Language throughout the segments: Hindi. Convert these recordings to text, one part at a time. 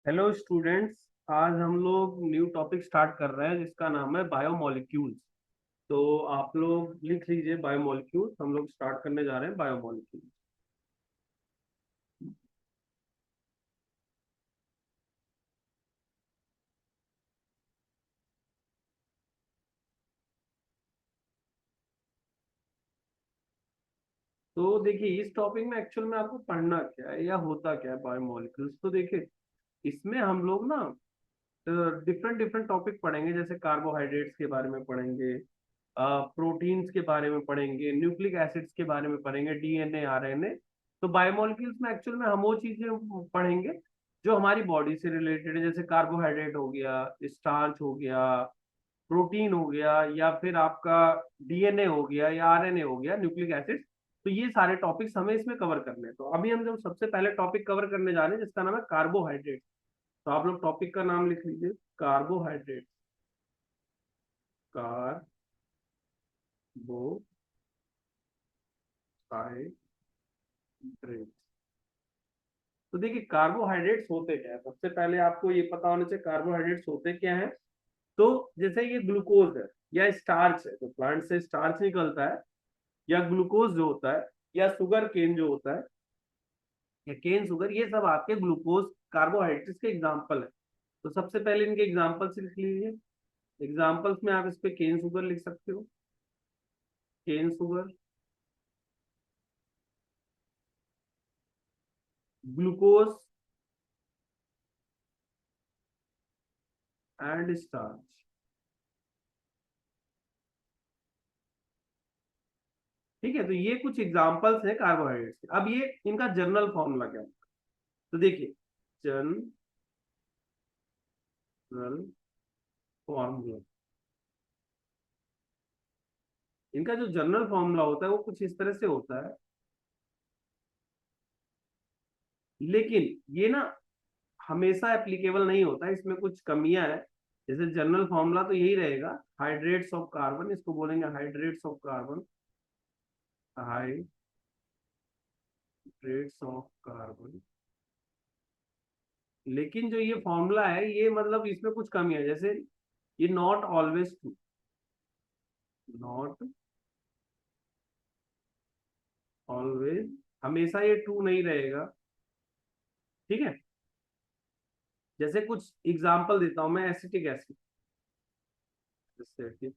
Hello students. आज हम लोग न्यू टॉपिक स्टार्ट कर रहे हैं जिसका नाम है बायोमोलिक्यूल्स। तो आप लोग लिख लीजिए बायोमोलिक्यूल्स। हम लोग स्टार्ट करने जा रहे हैं बायोमोलिक्यूल्स। तो देखिए इस टॉपिक में एक्चुअल में आपको पढ़ना क्या है या होता क्या है बायोमोलिक्यूल्स। तो देखिए इसमें हम लोग ना डिफरेंट डिफरेंट टॉपिक पढ़ेंगे, जैसे कार्बोहाइड्रेट्स के बारे में पढ़ेंगे, प्रोटीन्स के बारे में पढ़ेंगे, न्यूक्लिक एसिड्स के बारे में पढ़ेंगे, डीएनए आरएनए। तो बायोमोलिक्यूल्स में एक्चुअल में हम वो चीजें पढ़ेंगे जो हमारी बॉडी से रिलेटेड है, जैसे कार्बोहाइड्रेट हो गया, स्टार्च हो गया, प्रोटीन हो गया, या फिर आपका डीएनए हो गया या आरएनए हो गया, न्यूक्लिक एसिड। तो ये सारे टॉपिक्स हमें इसमें कवर करने हैं। तो अभी हम जो सबसे पहले टॉपिक कवर करने जा रहे हैं जिसका नाम है कार्बोहाइड्रेट। तो आप लोग टॉपिक का नाम लिख लीजिए, कार्बोहाइड्रेट। कार्बोहाइड्रेट। तो देखिए कार्बोहाइड्रेट्स होते क्या है, सबसे पहले आपको ये पता होना चाहिए कार्बोहाइड्रेट्स होते क्या है। तो जैसे ये ग्लूकोज है या स्टार्च है, तो प्लांट से स्टार्च निकलता है, या ग्लूकोज जो होता है, या शुगर केन जो होता है, या केन शुगर, ये सब आपके ग्लूकोज कार्बोहाइड्रेट्स के एग्जाम्पल है। तो सबसे पहले इनके एग्जाम्पल्स लिख लीजिए। एग्जाम्पल्स में आप इस पे केन शुगर लिख सकते हो। Cane sugar, glucose and starch. ठीक है, तो ये कुछ एग्जाम्पल्स हैं कार्बोहाइड्रेट्स के। अब ये इनका जनरल फॉर्मूला क्या है, तो देखिए जनरल फॉर्मूला, इनका जो जनरल फॉर्मूला होता है वो कुछ इस तरह से होता है। लेकिन ये ना हमेशा एप्लीकेबल नहीं होता, इसमें कुछ कमियां हैं। जैसे जनरल फॉर्मूला तो यही रहेगा, हाइड्रेट्स ऑफ कार्बन, इसको बोलेंगे hydrates of carbon. Hydrates of carbon. लेकिन जो ये फॉर्मूला है ये मतलब इसमें कुछ कमी है, जैसे ये not always true. Not always, हमेशा ये ट्रू नहीं रहेगा। ठीक है, जैसे कुछ एग्जांपल देता हूं मैं, एसिटिक एसिड, एसिटिक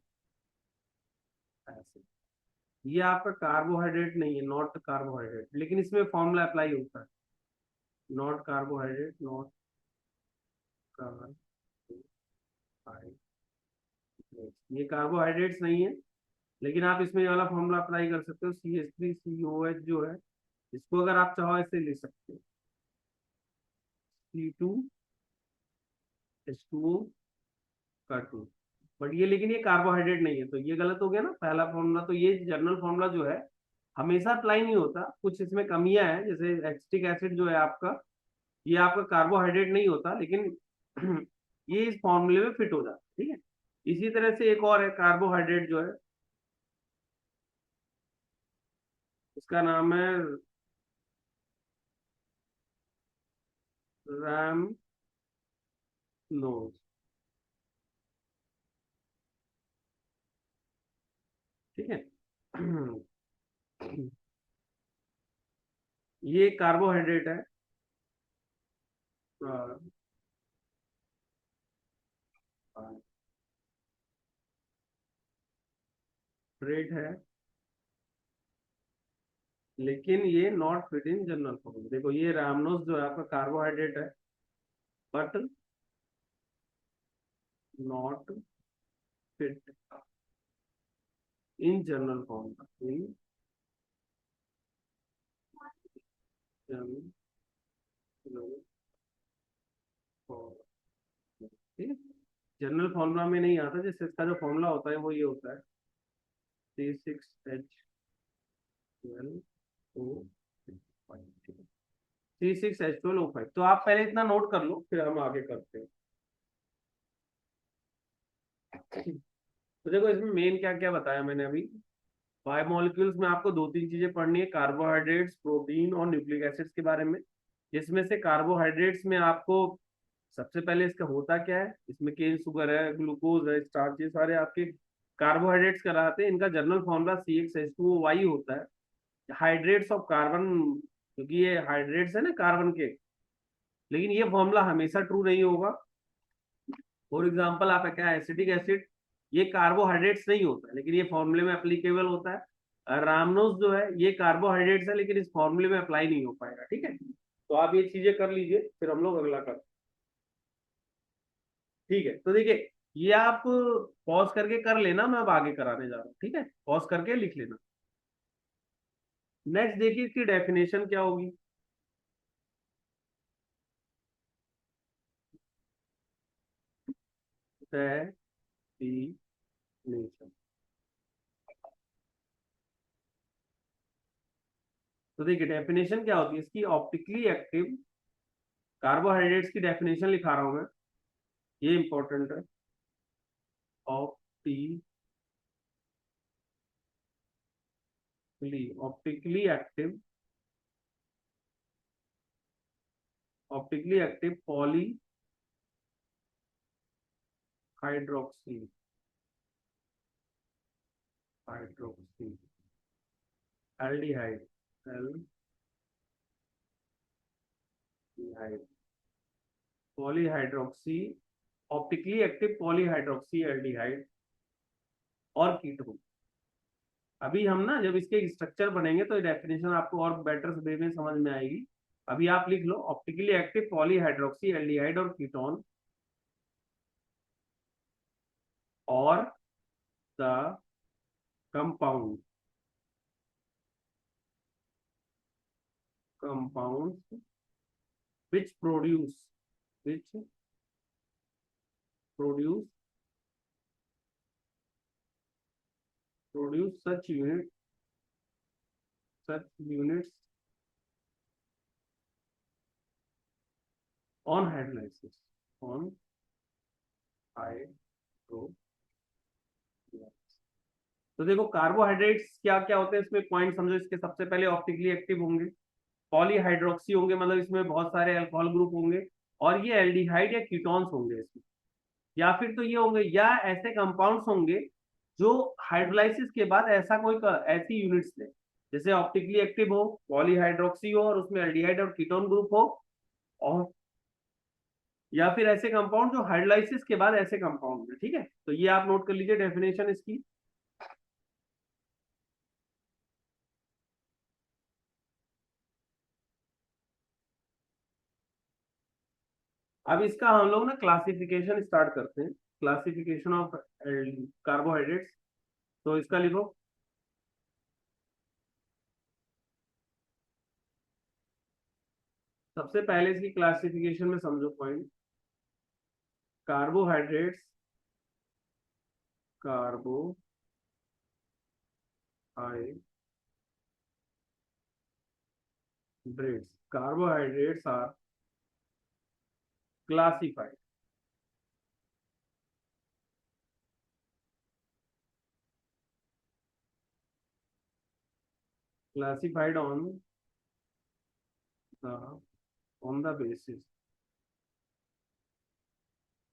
एसिड, ये आपका कार्बोहाइड्रेट नहीं है, नॉट कार्बोहाइड्रेट, लेकिन इसमें फॉर्मूला अप्लाई होता है। नॉट कार्बोहाइड्रेट, नॉट कार्बोहाइड्रेट, ये कार्बोहाइड्रेट्स नहीं है, लेकिन आप इसमें ये वाला फॉर्मूला अप्लाई कर सकते हो, CH3COH जो है, इसको अगर आप चाहो ऐसे ले सकते हो, C2H2O का 2। बट ये, लेकिन ये कार्बोहाइड्रेट नहीं है, तो ये गलत हो गया ना पहला फॉर्मूला। तो ये जनरल फॉर्मूला जो है हमेशा अप्लाई नहीं होता, कुछ इसमें कमियां हैं। जैसे एसिटिक एसिड जो है आपका, ये आपका कार्बोहाइड्रेट नहीं होता, लेकिन ये इस फॉर्मूले में फिट हो जाता है। ठीक है, इसी तरह से एक और है कार्बोहाइड्रेट जो है, उसका नाम है रैमनोज। ठीक है, ये कार्बोहाइड्रेट है, कार्बोहाइड्रेट है, लेकिन ये not fit in general form. देखो ये रामनोस जो है आपका कार्बोहाइड्रेट है, but not fit in general form, in general form. ठीक है, जनरल फॉर्मूला में नहीं आता, जैसे इसका जो फॉर्मूला होता है वो ये होता है, C6H12O5। ठीक है, C6H12O5। तो आप पहले इतना नोट कर लो, फिर हम आगे करते हैं। तो देखो इसमें मेन क्या क्या बताया मैंने अभी। बायोमोलिक्यूल्स में आपको दो तीन चीजें पढ़नी है, कार्बोहाइड्रेट्स, प्रोटीन और न्यूक्लिक एसिड्स के बारे में। जिसमें से कार्बोहाइड्रेट्स में आपको सबसे पहले इसका होता क्या है, इसमें केन शुगर है, ग्लूकोज है, स्टार्च, ये सारे आपके कार्बोहाइड्रेट्स कहलाते हैं। इनका जनरल फॉर्मूला CHH2O होता है। हाइड्रेट्स ऑफ कार्बन, क्योंकि ये हाइड्रेट्स है ना कार्बन के, लेकिन ये फॉर्मूला हमेशा ट्रू नहीं होगा। फॉर एग्जाम्पल आप क्या, एसिटिक एसिड, ये कार्बोहाइड्रेट्स नहीं होता है, लेकिन ये फॉर्मूले में अप्लीकेबल होता है। रामनोज जो है ये कार्बोहाइड्रेट्स है, लेकिन इस फॉर्मूले में अप्लाई नहीं हो पाएगा। ठीक है, तो आप ये चीजें कर लीजिए, फिर हम लोग अगला कर। ठीक है, तो देखिए, ये आप पॉज करके कर लेना, मैं अब आगे कराने जा रहा हूँ। ठीक है, पॉज करके लिख लेना। नेक्स्ट देखिए इसकी डेफिनेशन क्या होगी। डेफिनेशन, तो देखिए डेफिनेशन क्या होती है इसकी, ऑप्टिकली एक्टिव कार्बोहाइड्रेट्स की डेफिनेशन लिखा रहा हूं मैं, ये इंपॉर्टेंट है। Optically, optically active, optically active poly hydroxy, hydroxy aldehyde, aldehyde polyhydroxy, optically active polyhydroxy aldehyde और कीटोन। अभी हम ना जब इसके स्ट्रक्चर बनेंगे तो डेफिनेशन आपको और बेटर वे में समझ में आएगी। अभी आप लिख लो, ऑप्टिकली एक्टिव पॉलीहाइड्रोक्सी एल्डिहाइड और कीटोन, और the compound, compound which which produce produce such units on hydrolysis, on hydrolysis। तो देखो कार्बोहाइड्रेट्स क्या क्या होते हैं, इसमें पॉइंट समझो। इसके सबसे पहले ऑप्टिकली एक्टिव होंगे, पॉलीहाइड्रोक्सी होंगे, मतलब इसमें बहुत सारे अल्कोहल ग्रुप होंगे, और ये एल्डिहाइड या कीटोन्स होंगे इसमें। या फिर तो ये होंगे, या ऐसे कंपाउंड्स होंगे जो हाइड्रोलाइसिस के बाद ऐसा कोई ऐसी यूनिट्स ले, जैसे ऑप्टिकली एक्टिव हो, पॉलीहाइड्रोक्सी हो और उसमें एल्डिहाइड और कीटोन ग्रुप हो, और या फिर ऐसे कंपाउंड जो हाइड्रोलाइसिस के बाद ऐसे कंपाउंड है। ठीक है, तो ये आप नोट कर लीजिए डेफिनेशन इसकी। अब इसका हम लोग ना क्लासिफिकेशन स्टार्ट करते हैं, क्लासिफिकेशन ऑफ कार्बोहाइड्रेट्स। तो इसका लिखो, सबसे पहले इसकी क्लासिफिकेशन में समझो point, carbohydrates, carbohydrates are classified, classified the on the basis,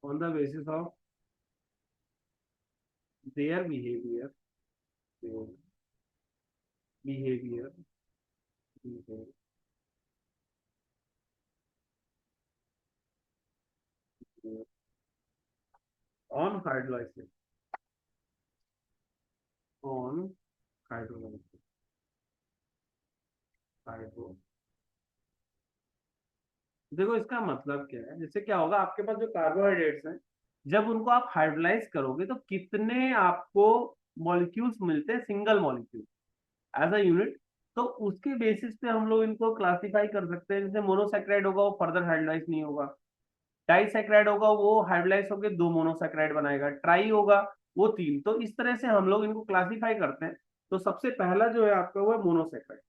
on the basis of their behavior, their behavior, behavior on hydrolysis, on hydrolysis, hydro। देखो इसका मतलब क्या है, जैसे क्या होगा आपके पास जो कार्बोहाइड्रेट्स हैं, जब उनको आप हाइड्रोलाइज करोगे तो कितने आपको मॉलिक्यूल्स मिलते हैं, single molecule as a unit. तो उसके बेसिस पे हम लोग इनको क्लासिफाई कर सकते हैं। जैसे मोनोसेक्राइड होगा वो फर्दर हाइड्रोलाइज नहीं होगा, डाइसैक्राइड होगा वो हाइड्रोलाइज होकर दो मोनोसेक्राइड बनाएगा, ट्राई होगा वो तीन। तो इस तरह से हम लोग इनको क्लासिफाई करते हैं। तो सबसे पहला जो है आपका वो है मोनोसेक्राइड,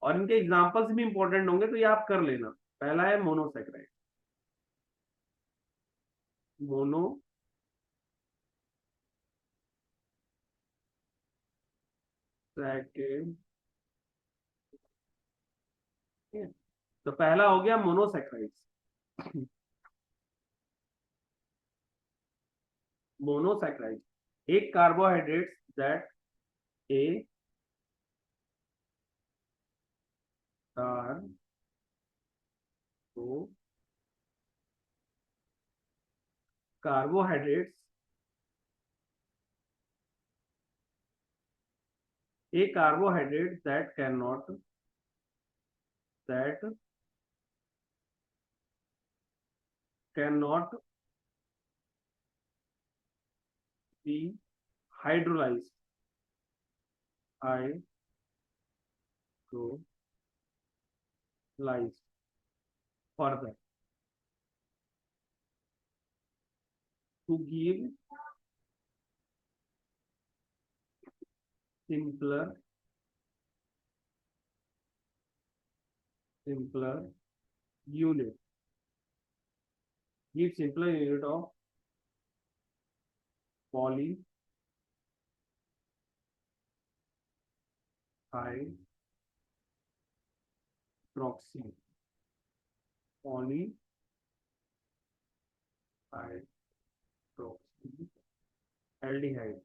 और इनके एग्जांपल्स भी इंपॉर्टेंट होंगे, तो ये आप कर लेना। पहला है मोनोसेक्राइड, मोनोसेक्राइड। तो पहला हो गया मोनोसेक्राइड्स। मोनोसैकेराइड, एक carbohydrate that A कार्बो carbohydrates, a carbohydrate that cannot be hydrolyzed hydrolyzed further to give simpler unit of polyhydroxyaldehyde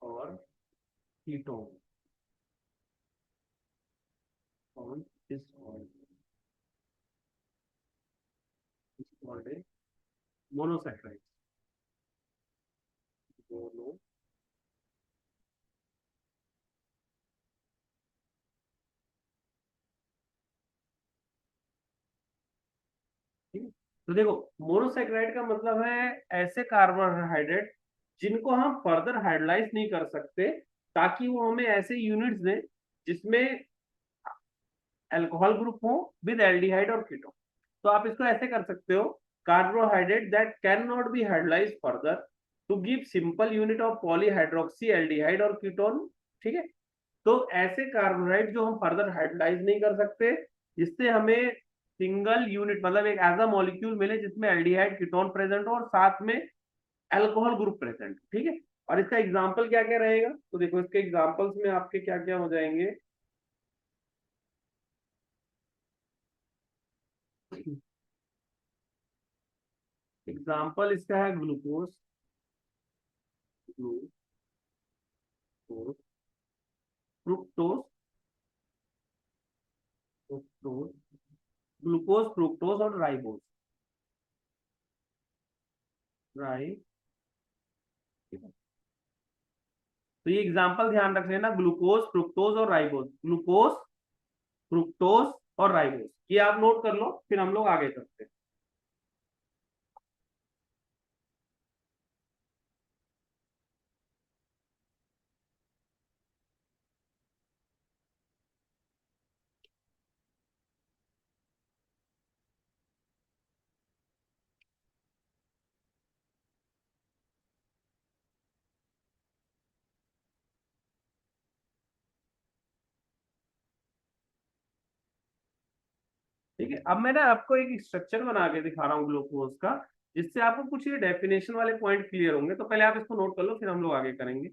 और ketone on is called a monosaccharide. Mono ठीक है। तो देखो, मोनोसेक्राइड का मतलब है ऐसे कार्बोहाइड्रेट जिनको हम फर्दर हाइड्रोलाइज नहीं कर सकते, ताकि वो हमें ऐसे यूनिट्स दें जिसमें अल्कोहल ग्रुप हो विद एल्डिहाइड और कीटोन। तो आप इसको ऐसे कर सकते हो, carbohydrate that can not be hydrolyse further to give simple unit of polyhydroxy aldehyde और कीटोन। ठीक है, तो ऐसे कार्बोहाइड्रेट जो हम फर्दर हाइड्रोलाइज नहीं कर सकते, जिससे हमें सिंगल यूनिट मतलब एक एज अ मॉलिक्यूल मिले जिसमें एल्डिहाइड कीटोन प्रेजेंट हो और साथ में अल्कोहल ग्रुप प्रेजेंट। ठीक है, और इसका एग्जांपल क्या क्या रहेगा, तो देखो इसके एग्जांपल्स में आपके क्या क्या हो जाएंगे। एग्जाम्पल इसका है glucose, glucose, fructose, fructose, glucose, fructose और राइबोज, राइ। तो ये एग्जाम्पल ध्यान रख लेना, ग्लूकोज, फ्रुक्टोज और राइबोज, ग्लूकोज, फ्रुक्टोज और राइबोज, ये आप नोट कर लो, फिर हम लोग आगे चलते हैं। ठीक है, अब मैं ना आपको एक स्ट्रक्चर बना के दिखा रहा हूँ ग्लूकोज का, जिससे आपको कुछ ये डेफिनेशन वाले पॉइंट क्लियर होंगे। तो पहले आप इसको नोट कर लो, फिर हम लोग आगे करेंगे।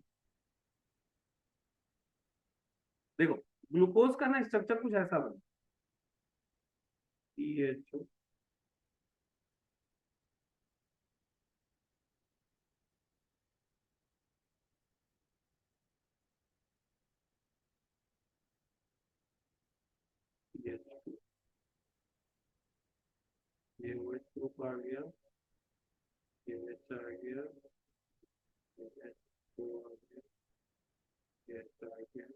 देखो, ग्लूकोज का ना स्ट्रक्चर कुछ ऐसा बना, CHO, CH2, ये OH ग्रुप आ गया, ये H आ गया, ये H2 आ गया, ये H आ गया।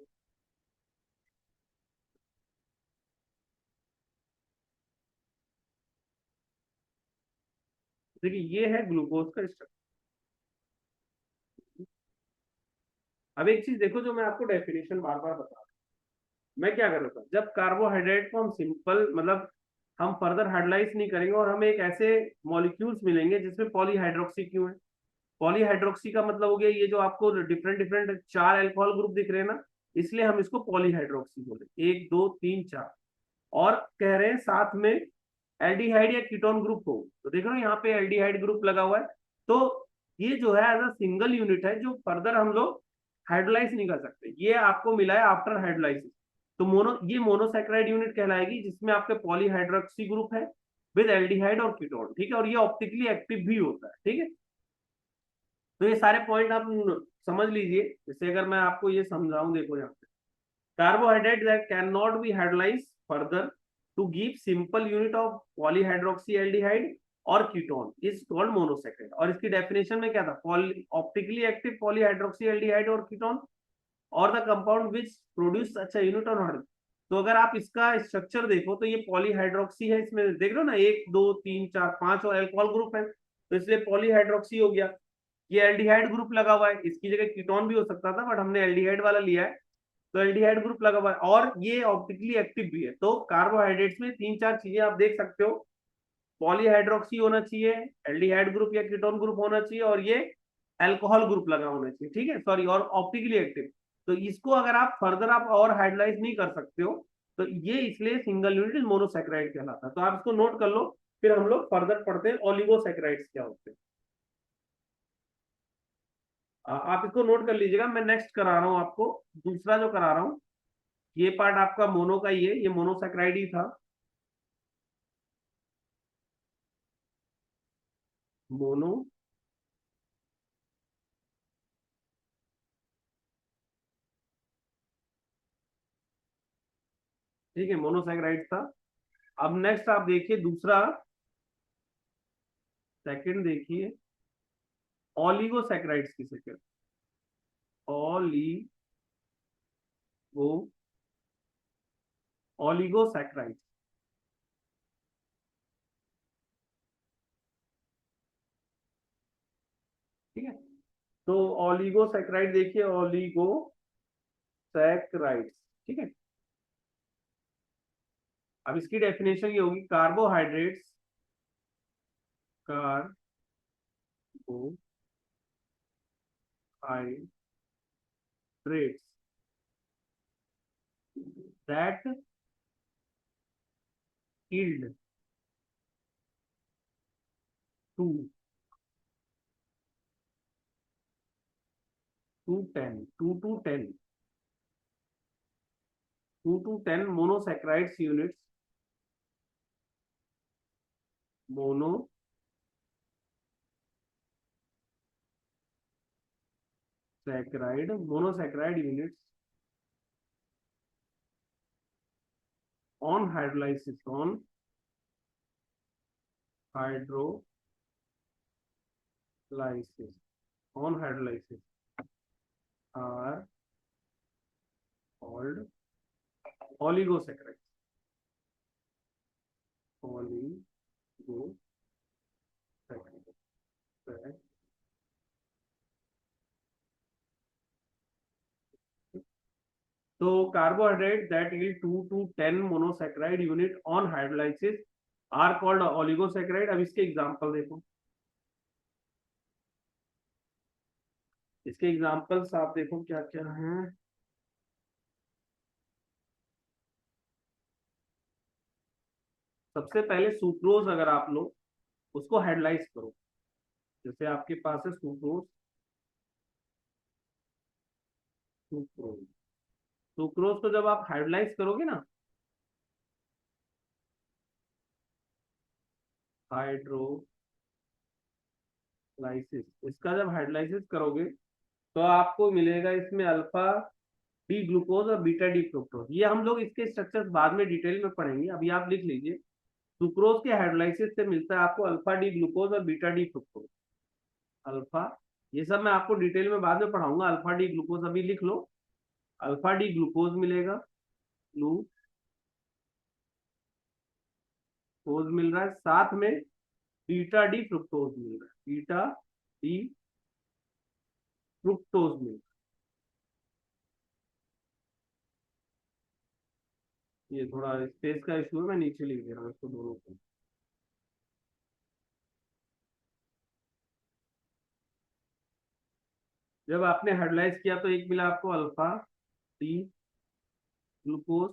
देखिए, ये है ग्लूकोज का स्ट्रक्चर। अब एक चीज देखो, जो मैं आपको डेफिनेशन बार बार बता रहा हूँ, मैं क्या कर रहा था, जब कार्बोहाइड्रेट को हम सिंपल मतलब हम फर्दर हाइड्रोलाइज नहीं करेंगे और हमें एक ऐसे मॉलिक्यूल्स मिलेंगे जिसमें पॉलीहाइड्रोक्सी क्यों है, पॉलीहाइड्रोक्सी का मतलब हो गया ये जो आपको डिफरेंट डिफरेंट चार अल्कोहल ग्रुप दिख रहे हैं ना, इसलिए हम इसको पॉलीहाइड्रोक्सी बोले, एक दो तीन चार। और कह रहे हैं साथ में एल्डिहाइड या कीटोन ग्रुप हो, तो देख रहे हो यहाँ पे एल्डिहाइड ग्रुप लगा हुआ है। तो ये जो है एज अ सिंगल यूनिट है जो फर्दर हम लोग हाइड्रोलाइज नहीं कर सकते, ये आपको मिला है आफ्टर हाइड्रोलाइसिस। तो ये मोनोसैकेराइड यूनिट कहलाएगी जिसमें आपके पॉलीहाइड्रोक्सी ग्रुप है विद एल्डिहाइड और कीटोन, ठीक है, और ये ऑप्टिकली एक्टिव भी होता है, ठीक है। तो ये सारे पॉइंट आप समझ लीजिए। जैसे अगर मैं आपको ये समझाऊं, देखो यहाँ पे, carbohydrate that cannot be hydrolyzed further to give simple unit of polyhydroxyaldehyde और कीटोन इज कॉल्ड मोनोसेकेराइड। और इसकी डेफिनेशन में क्या था, ऑप्टिकली एक्टिव पॉलीहाइड्रोक्सीएल्डिहाइड और कीटोन और द कंपाउंड विच प्रोड्यूस अच्छा यूनिट और नॉट। तो अगर आप इसका स्ट्रक्चर देखो तो ये पॉलीहाइड्रोक्सी है, इसमें देख रहे हो ना, 1 2 3 4 5 और अल्कोहल ग्रुप है, तो इसलिए पॉलीहाइड्रोक्सी हो गया। ये एल्डिहाइड ग्रुप लगा हुआ है, इसकी जगह कीटोन भी हो सकता था, बट हमने एल्डिहाइड वाला लिया है, तो एल्डिहाइड ग्रुप लगा हुआ है और ये ऑप्टिकली एक्टिव भी है। तो कार्बोहाइड्रेट्स में 3 4 चीजें आप देख सकते हो, पॉलीहाइड्रोक्सी होना चाहिए, एल्डिहाइड ग्रुप या कीटोन ग्रुप होना चाहिए, और ये अल्कोहल ग्रुप लगा होना चाहिए, ठीक है, सॉरी, और ऑप्टिकली एक्टिव। तो इसको अगर आप फर्दर आप और हाइड्रोलाइज नहीं कर सकते हो, तो ये इसलिए सिंगल यूनिट मोनोसेक्राइड कहलाता है। तो आप इसको नोट कर लो, फिर हम लोग फर्दर पढ़ते हैं ओलिगोसेक्राइड्स क्या होते हैं। आप इसको नोट कर लीजिएगा, मैं नेक्स्ट करा रहा हूँ आपको, दूसरा जो करा रहा हूँ, ये पार्ट आपका मोनो का ही है, ये मोनोसेक्राइड ही था, मोनो, ठीक है, मोनोसेक्राइड था। अब नेक्स्ट आप देखिए दूसरा, सेकंड देखिए, ऑलिगोसेक्राइड्स किसे कहते हैं, ऑलिगोसेक्राइड्स, ठीक है। तो ऑलिगोसेक्राइड देखिए, ऑलिगोसेक्राइड्स, ठीक है। अब इसकी डेफिनेशन ये होगी, carbohydrates, carbohydrates that yield two to ten 2 to 10 monosaccharides units, monosaccharide units on hydrolysis hydrolysis are called oligosaccharides, oligosaccharides। तो कार्बोहाइड्रेट दैट yield 2 to 10 monosaccharide unit on hydrolysis are called oligosaccharide. अब इसके एग्जांपल देखो, इसके एग्जांपल्स आप देखो क्या क्या हैं। सबसे पहले सुक्रोज, अगर आप लो उसको हाइड्रोलाइज करो, जैसे आपके पास है सुक्रोज, सुक्रोज सुक्रोज को जब आप हाइड्रोलाइज करोगे ना, हाइड्रोलाइसिस, इसका जब हाइड्रोलाइसिस करोगे तो आपको मिलेगा इसमें अल्फा डी ग्लूकोज और बीटा डी फ्रुक्टोज। ये हम लोग इसके स्ट्रक्चर्स बाद में डिटेल में पढ़ेंगे, अभी आप लिख लीजिए, सुक्रोज के हाइड्रोलाइसिस से मिलता है आपको अल्फा डी ग्लूकोज और बीटा डी फ्रुक्टोज। अल्फा, ये सब मैं आपको डिटेल में बाद में पढ़ाऊंगा। अल्फा डी ग्लूकोज अभी लिख लो, अल्फा डी ग्लूकोज मिलेगा, ग्लूकोज मिल रहा है, साथ में बीटा डी फ्रुक्टोज मिल रहा है, बीटा डी फ्रुक्टोज मिल रहा है। ये थोड़ा स्पेस का इशू है, मैं नीचे लिख दे रहा हूँ इसको दोनों को। जब आपने हाइड्रोलाइज किया तो एक मिला आपको अल्फा डी ग्लूकोज,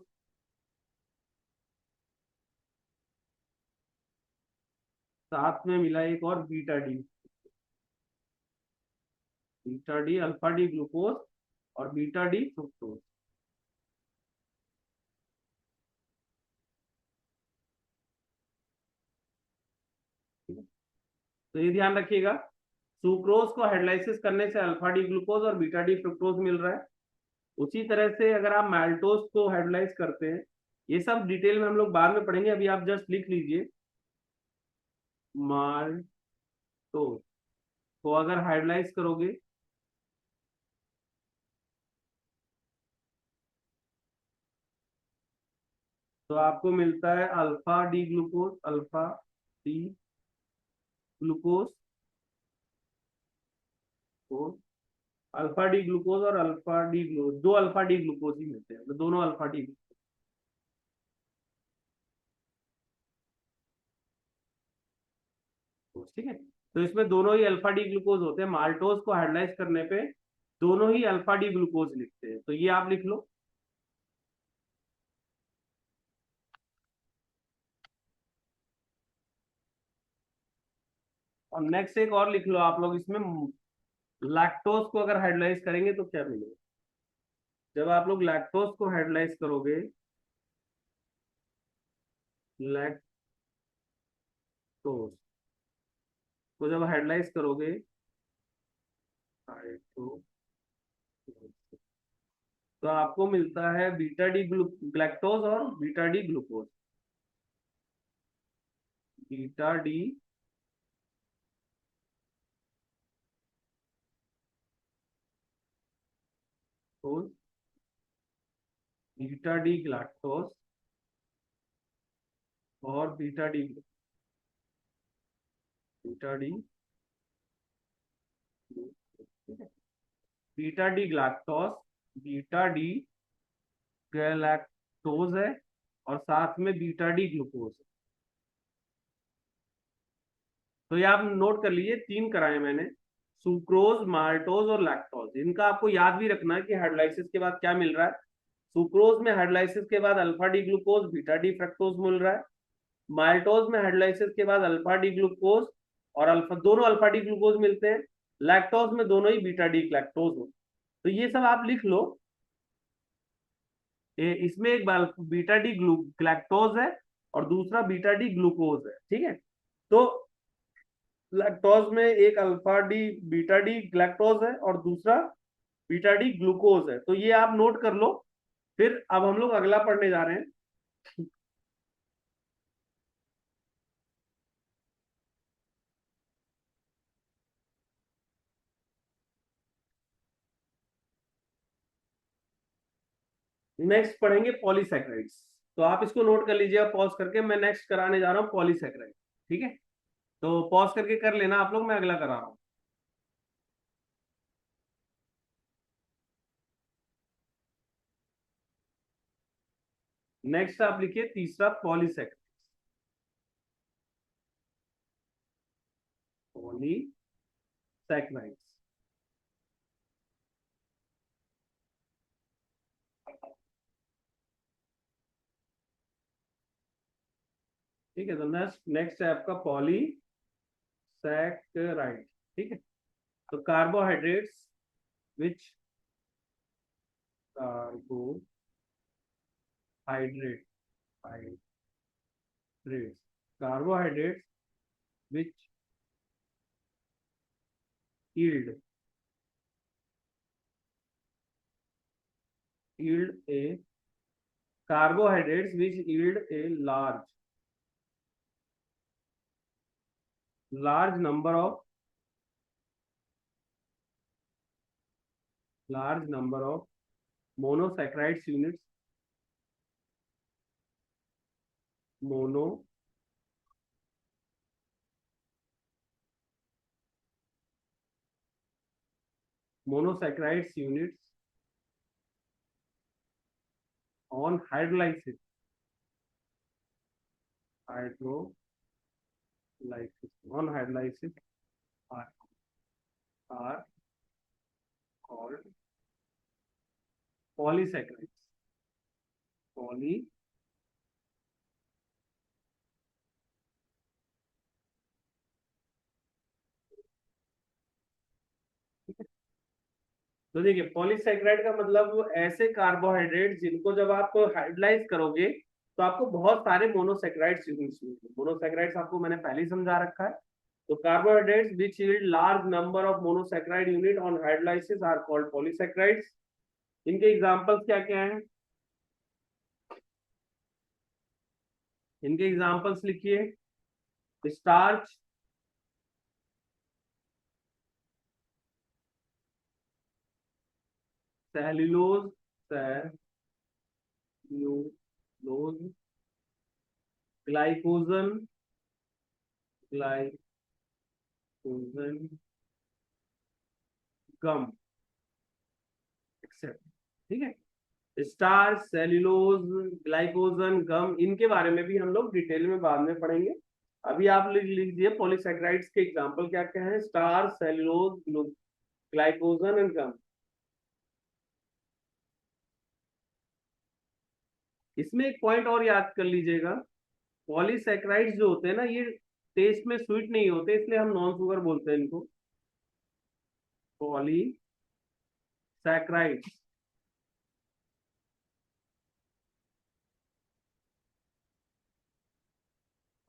साथ में मिला एक और beta D, beta D, alpha D glucose और बीटा डी फ्रुक्टोज। तो ये ध्यान रखिएगा, सुक्रोज को हाइड्रोलाइसिस करने से अल्फा डी ग्लूकोज और बीटा डी फ्रुक्टोज मिल रहा है। उसी तरह से अगर आप माल्टोज को हाइड्रोलाइज करते हैं, ये सब डिटेल में हम लोग बाद में पढ़ेंगे, अभी आप जस्ट लिख लीजिए माल्टोज को अगर हाइड्रोलाइज करोगे तो आपको मिलता है alpha D glucose, alpha D glucose को, अल्फा डी ग्लूकोज और अल्फा डी ग्लूकोज, दो अल्फा डी ग्लूकोज ही मिलते हैं, तो दोनों अल्फा डी ग्लूकोज, ठीक है। तो इसमें दोनों ही अल्फा डी ग्लूकोज होते हैं, माल्टोज को हाइड्रोलाइज करने पे दोनों ही अल्फा डी ग्लूकोज लिखते हैं, तो ये आप लिख लो। और नेक्स्ट एक और लिख लो आप लोग इसमें, लैक्टोज को अगर हाइड्रोलाइज करेंगे तो क्या मिलेगा। जब आप लोग लैक्टोज को हाइड्रोलाइज करोगे, लैक्टोज को जब हाइड्रोलाइज करोगे, हाइड्रो तो आपको मिलता है बीटा डी ग्लैक्टोज और beta D glucose, beta D beta D galactose और beta D beta D galactose, beta D galactose है, और साथ में बीटा डी ग्लूकोज है। तो ये आप नोट कर लीजिए, तीन कराए मैंने, सुक्रोज, माल्टोज और लैक्टोज। इनका आपको याद भी रखना है कि हाइड्रोलाइसिस के बाद क्या मिल रहा है। सुक्रोज में हाइड्रोलाइसिस के बाद alpha D glucose beta D fructose मिल रहा है। माल्टोज में हाइड्रोलाइसिस के बाद अल्फा डी ग्लूकोज और अल्फा, दोनों अल्फा डी ग्लूकोज मिलते हैं। लैक्टोज में दोनों ही बीटा डी लैक्टोज हो। तो ये सब आप लिख लो। इसमें एक बीटा डी ग्लैक्टोज है और दूसरा बीटा डी ग्लूकोज है, ठीक है। तो लैक्टोज में एक alpha D beta D galactose है और दूसरा बीटा डी ग्लूकोज है, तो ये आप नोट कर लो। फिर अब हम लोग अगला पढ़ने जा रहे हैं। नेक्स्ट पढ़ेंगे पॉलीसैकेराइड्स। तो आप इसको नोट कर लीजिए पॉज करके, मैं नेक्स्ट कराने जा रहा हूँ पॉलीसैकेराइड, ठीक है। तो पॉज करके कर लेना आप लोग, मैं अगला करा रहा हूँ। नेक्स्ट आप लिखिए तीसरा पॉलीसैकेराइड, पॉलीसैकेराइड्स, ठीक है। तो नेक्स्ट नेक्स्ट है आपका पॉलीसैकेराइड, ठीक है। तो carbohydrates which carbohydrate hydrates carbohydrates which yield yield a carbohydrates which yield a large number of monosaccharides units, monosaccharides units on hydrolysis on hydrolysis are, are called polysaccharides, poly तो देखिए पॉलीसैकेराइड का मतलब वो ऐसे कार्बोहाइड्रेट जिनको जब आप हाइड्रोलाइज करोगे तो आपको बहुत सारे मोनोसैकेराइड्स यूनिट्स मिलेंगे। मोनोसैकेराइड्स आपको मैंने पहले ही समझा रखा है। तो carbohydrates which yield large number of monosaccharide unit on hydrolysis are called polysaccharides. इनके एग्जांपल्स क्या क्या हैं? इनके एग्जांपल्स लिखिए। Starch, cellulose, cellulose, glycogen, glycogen, gum, except. ठीक है, स्टार्च, सेल्यूलोज, ग्लाइकोजन, गम, इनके बारे में भी हम लोग डिटेल में बाद में पढ़ेंगे। अभी आप लिख लीजिए पॉलीसैकेराइड्स के एग्जांपल क्या क्या है। स्टार्च, सेल्यूलोज, ग्लाइकोजन एंड गम। इसमें एक पॉइंट और याद कर लीजिएगा, पॉलीसैकेराइड्स जो होते हैं ना, ये टेस्ट में स्वीट नहीं होते, इसलिए हम नॉन शुगर बोलते हैं इनको, polysaccharides.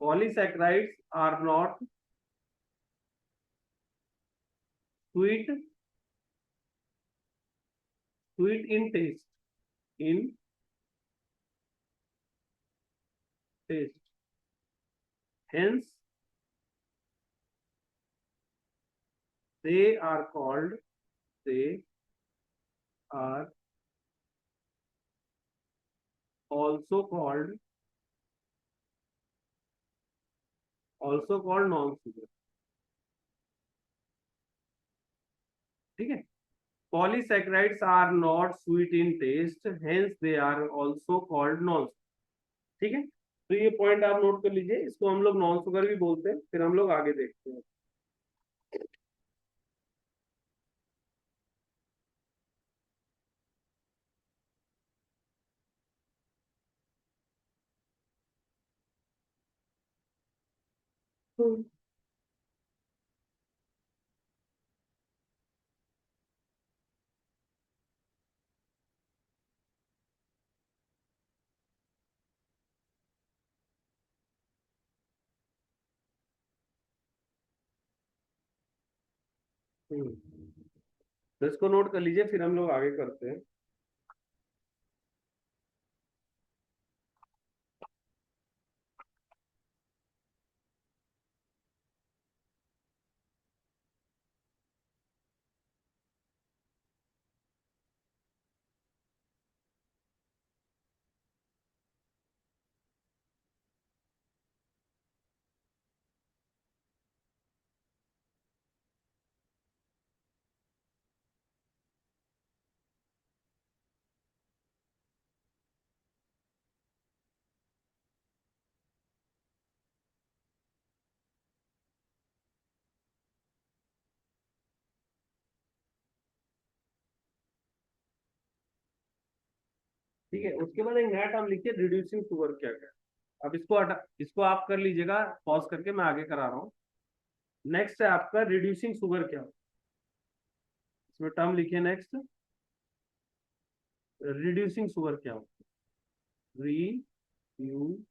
Polysaccharides are not sweet, sweet in taste, in taste. Hence, they are called, they are also called, also called non-sugar. ठीक है, polysaccharides are not sweet in taste, hence they are also called non-sugar. ठीक है, तो ये पॉइंट आप नोट कर लीजिए, इसको हम लोग नॉन शुगर भी बोलते हैं, फिर हम लोग आगे देखते हैं। तो इसको नोट कर लीजिए, फिर हम लोग आगे करते हैं। ठीक है, उसके बाद एक नया टर्म लिखिए, रिड्यूसिंग शुगर क्या क्या है। अब इसको आप कर लीजिएगा, पॉज करके मैं आगे करा रहा हूँ। नेक्स्ट है आपका रिड्यूसिंग शुगर क्या हो, इसमें टर्म लिखिए नेक्स्ट, रिड्यूसिंग शुगर क्या हो, reducing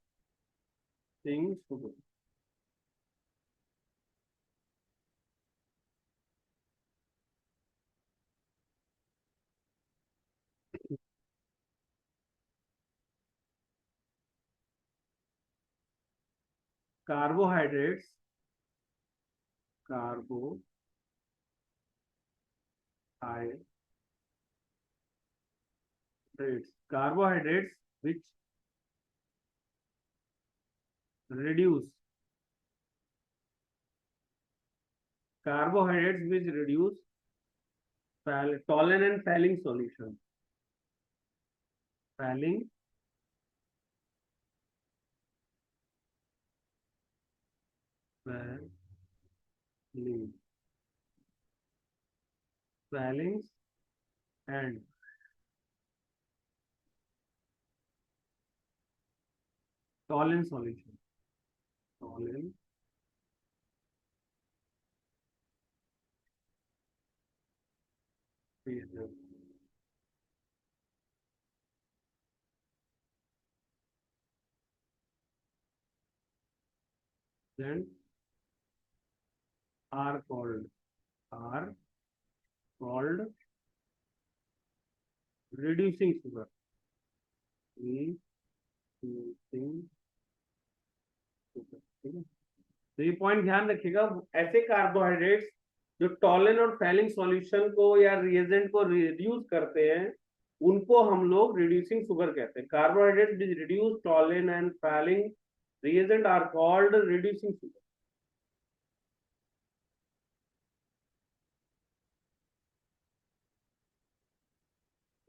sugar. Carbohydrates, carbohydrates which reduce, carbohydrates which reduce toluene and Fehling solution, Fehling Fehling Fehlings and toluene solution, toluene is then are called reducing sugar, reducing sugar, ठीक है। तो ये पॉइंट ध्यान रखिएगा, ऐसे कार्बोहाइड्रेट्स जो टॉलिन और फैलिंग सॉल्यूशन को या रिएजेंट को रिड्यूस करते हैं, उनको हम लोग रिड्यूसिंग शुगर कहते हैं। Carbohydrates which reduce Tollen and Fehling reagent are called reducing sugar.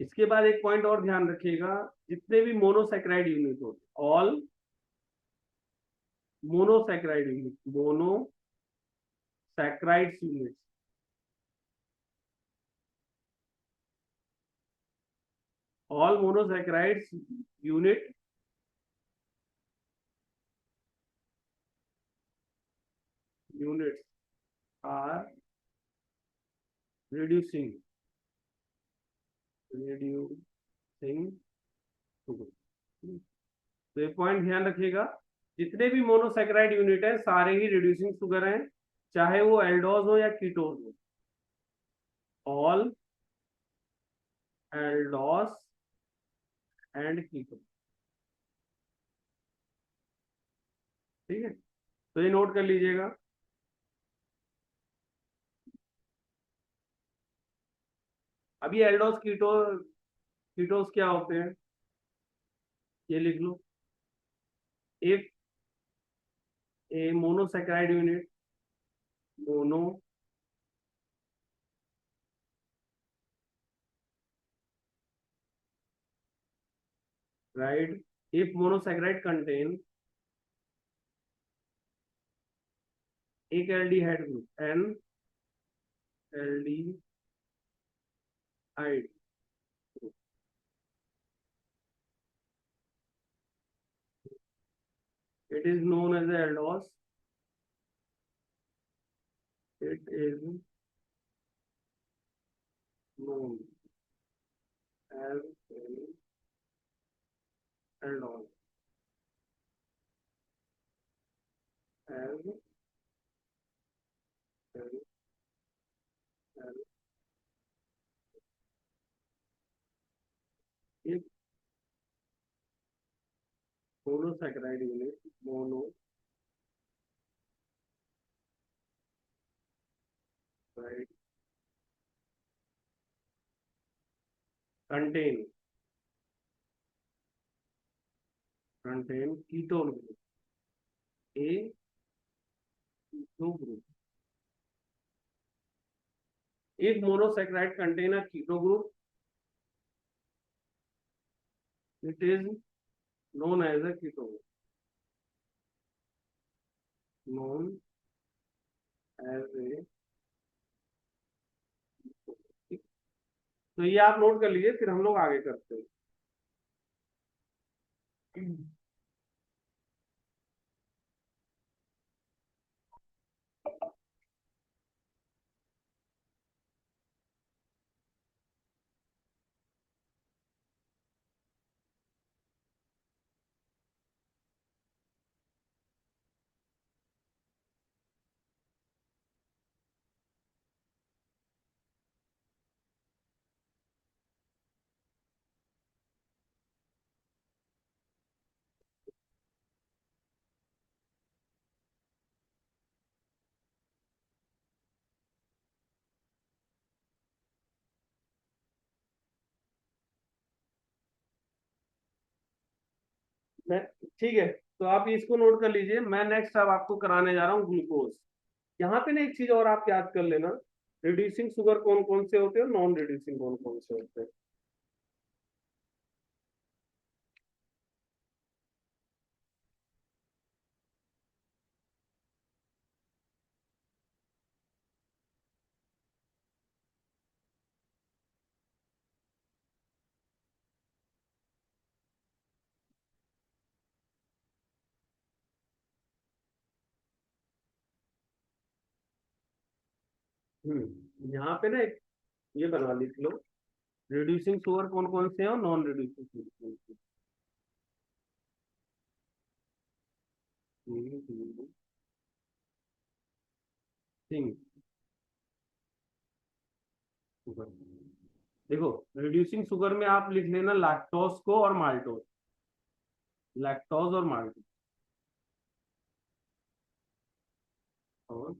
इसके बाद एक पॉइंट और ध्यान रखिएगा, जितने भी मोनोसेक्राइड यूनिट होते, all monosaccharide unit, monosaccharides unit, all monosaccharides units are reducing sugar। तो ये पॉइंट ध्यान रखिएगा, जितने भी मोनोसेक्राइड यूनिट है सारे ही रिड्यूसिंग शुगर हैं, चाहे वो एल्डोज हो या कीटोज हो। ऑल एल्डोस एंड कीटोज, ठीक है। तो ये नोट कर लीजिएगा। अभी एल्डोस कीटोज क्या होते हैं, ये लिख लो। एक monosaccharide unit, mono right, if monosaccharide contain एक aldehyde group, N aldehyde group, it is known as aldose, it is known as aldose, as एक monosaccharide unit, monoside contain ketone group, a keto group, एक monosaccharide contain a keto group, it is known as a keto group, known as a, तो ये आप नोट कर लीजिए, फिर हम लोग आगे करते हैं। ठीक है, तो आप इसको नोट कर लीजिए। मैं नेक्स्ट अब आपको कराने जा रहा हूँ ग्लूकोज। यहाँ पे ना एक चीज और आप याद कर लेना, रिड्यूसिंग शुगर कौन कौन से होते हैं और नॉन रिड्यूसिंग कौन कौन से होते हैं। यहाँ पे ना एक ये बना लिख लो, रिड्यूसिंग शुगर कौन कौन से हैं और नॉन रिड्यूसिंग शुगर कौन से हैं। Thing sugar. देखो, रिड्यूसिंग शुगर में आप लिख लेना लैक्टोज को और माल्टोज, लैक्टोज और माल्टोज और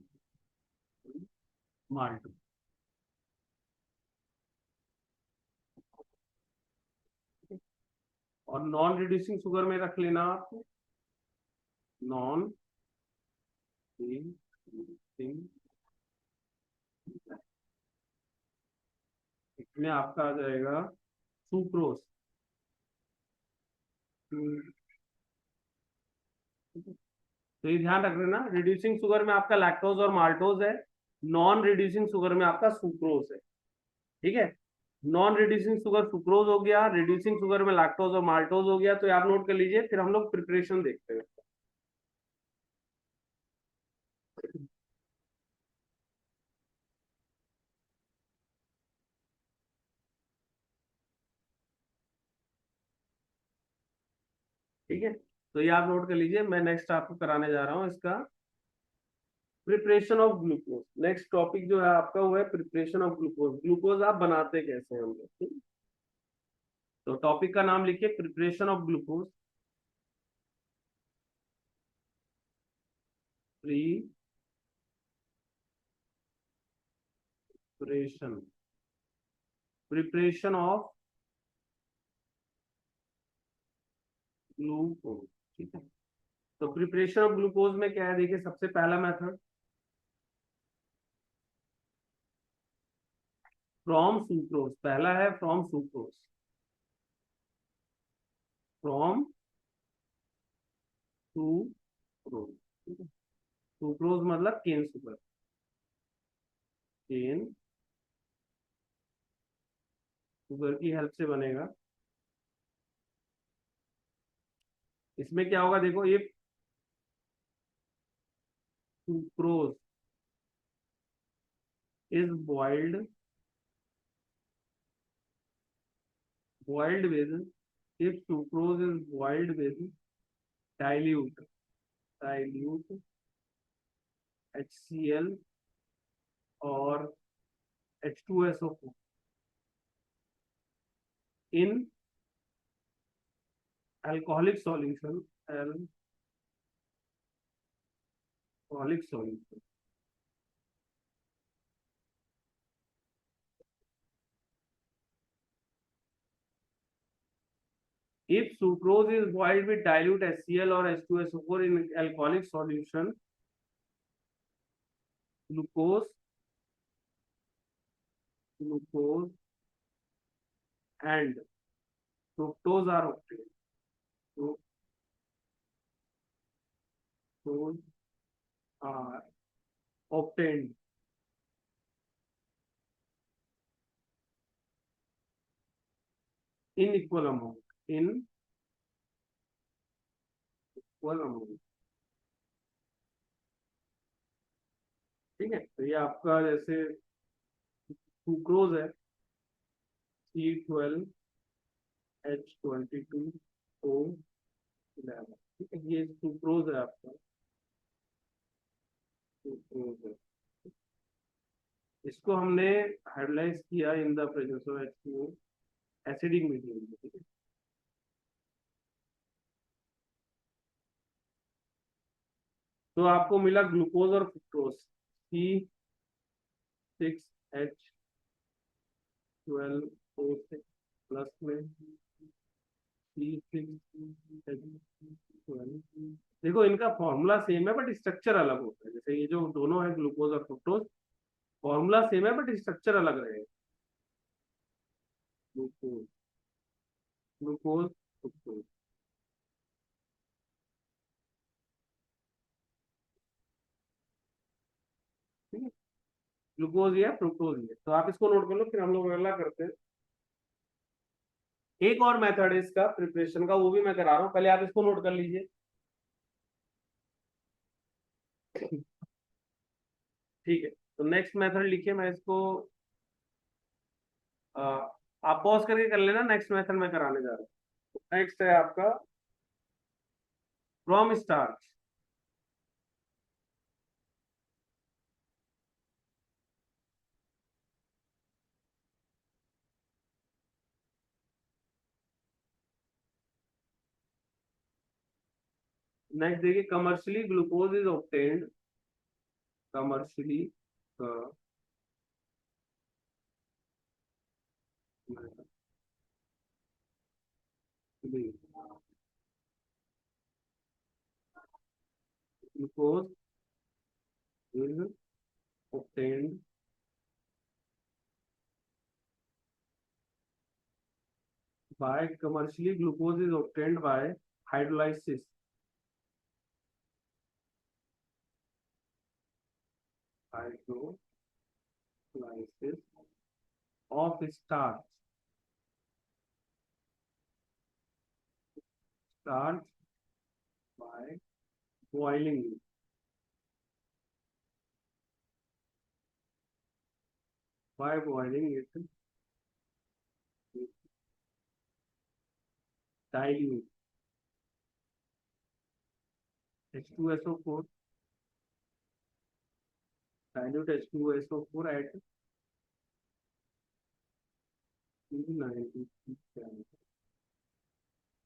माल्टोज। और नॉन रिड्यूसिंग शुगर में रख लेना आप नॉन रिड्यूसिंग, इसमें आपका आ जाएगा सुक्रोज। तो ये ध्यान रख लेना, रिड्यूसिंग शुगर में आपका लैक्टोज और माल्टोज है, नॉन रिड्यूसिंग शुगर में आपका सुक्रोज है। ठीक है, नॉन रिड्यूसिंग शुगर सुक्रोज हो गया, रिड्यूसिंग शुगर में लैक्टोज और माल्टोज हो गया। तो ये आप नोट कर लीजिए, फिर हम लोग प्रिपरेशन देखते हैं। ठीक है, तो ये आप नोट कर लीजिए, मैं नेक्स्ट आपको कराने जा रहा हूँ इसका preparation of glucose. Next topic जो है आपका वो है प्रिपरेशन ऑफ ग्लूकोज। ग्लूकोज आप बनाते कैसे हैं हम लोग, ठीक है? तो टॉपिक का नाम लिखिए preparation of glucose. Preparation, preparation of glucose. ठीक है, तो प्रिपरेशन ऑफ ग्लूकोज में क्या है, देखिए सबसे पहला मेथड फ्रॉम सुक्रोज, पहला है फ्रॉम सुक्रोज, फ्रॉम सुक्रोज। ठीक है, सुक्रोज मतलब केन शुगर, केन शुगर की हेल्प से बनेगा। इसमें क्या होगा देखो, ये sucrose is boiled, boiled with, if sucrose is boiled with dilute, dilute HCl or H2SO4 in alcoholic solution, alcoholic solution, if sucrose is boiled with dilute HCl or H2SO4 in alcoholic solution, glucose, glucose and fructose are obtained. Fructose are obtained in equal amount, in equal amount। ठीक है, तो ये आपका जैसे सुक्रोज है C12H22O11, ठीक है, ये सुक्रोज है आपका, सुक्रोज है। इसको हमने हाइड्रोलाइज किया in the presence of H2O, acidic medium में। ठीक है, तो आपको मिला ग्लूकोज और फ्रुक्टोज, C6H12O6 प्लस में C6H12। देखो इनका फॉर्मूला सेम है बट स्ट्रक्चर अलग होता है, जैसे ये जो दोनों है ग्लूकोज और फ्रुक्टोज, फॉर्मूला सेम है बट स्ट्रक्चर अलग रहेगा। Glucose, glucose fructose. ठीक है, ग्लूकोज या फ्रुक्टोज है, तो आप इसको नोट कर लो, फिर हम लोग अगला करते हैं। एक और मेथड है इसका प्रिपरेशन का, वो भी मैं करा रहा हूँ, पहले आप इसको नोट कर लीजिए। ठीक है, तो नेक्स्ट मेथड लिखिए, मैं इसको आ, आप पॉज करके कर लेना, नेक्स्ट मेथड मैं कराने जा रहा हूँ। नेक्स्ट है आपका फ्रॉम स्टार्च, नेक्स्ट देखिए, commercially glucose is obtained, commercially glucose is obtained by commercially glucose is obtained by hydrolysis hydrolysis of starch by boiling it, by boiling it with dilute H2SO4, dilute H2SO4 at 290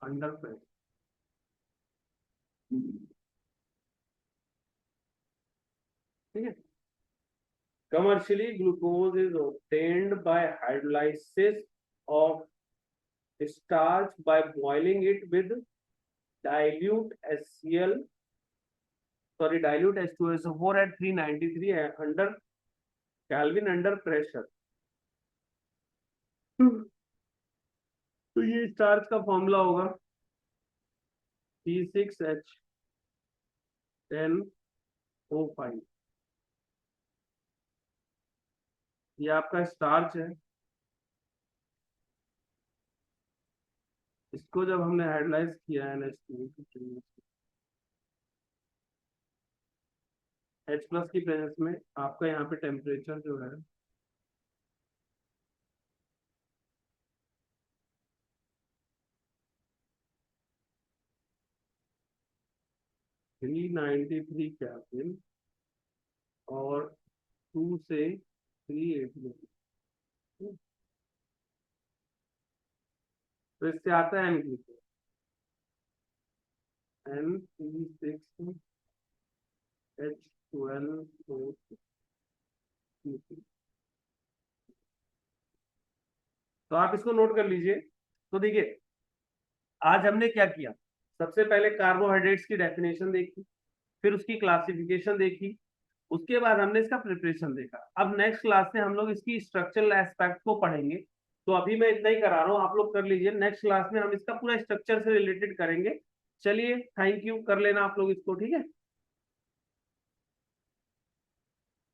under pressure. ठीक है, commercially glucose is obtained by hydrolysis of starch by boiling it with dilute HCl, sorry, dilute H2SO4 at 393 under Kelvin under pressure. तो ये स्टार्च का फॉर्मूला होगा C6H10O5, ये आपका स्टार्च है। इसको जब हमने हाइड्रोलाइज किया है H प्लस की प्रेजेंस में, आपका यहाँ पे टेम्परेचर जो है 393 केल्विन और 2 से 380, तो इससे आता है N6H12O6। तो आप इसको नोट कर लीजिए। तो देखिए, आज हमने क्या किया, सबसे पहले कार्बोहाइड्रेट्स की डेफिनेशन देखी, फिर उसकी क्लासिफिकेशन देखी, उसके बाद हमने इसका प्रिपरेशन देखा। अब नेक्स्ट क्लास में हम लोग इसकी स्ट्रक्चरल एस्पेक्ट को पढ़ेंगे। तो अभी मैं इतना ही करा रहा हूँ, आप लोग कर लीजिए। नेक्स्ट क्लास में हम इसका पूरा स्ट्रक्चर से रिलेटेड करेंगे। चलिए, थैंक यू, कर लेना आप लोग इसको, ठीक है।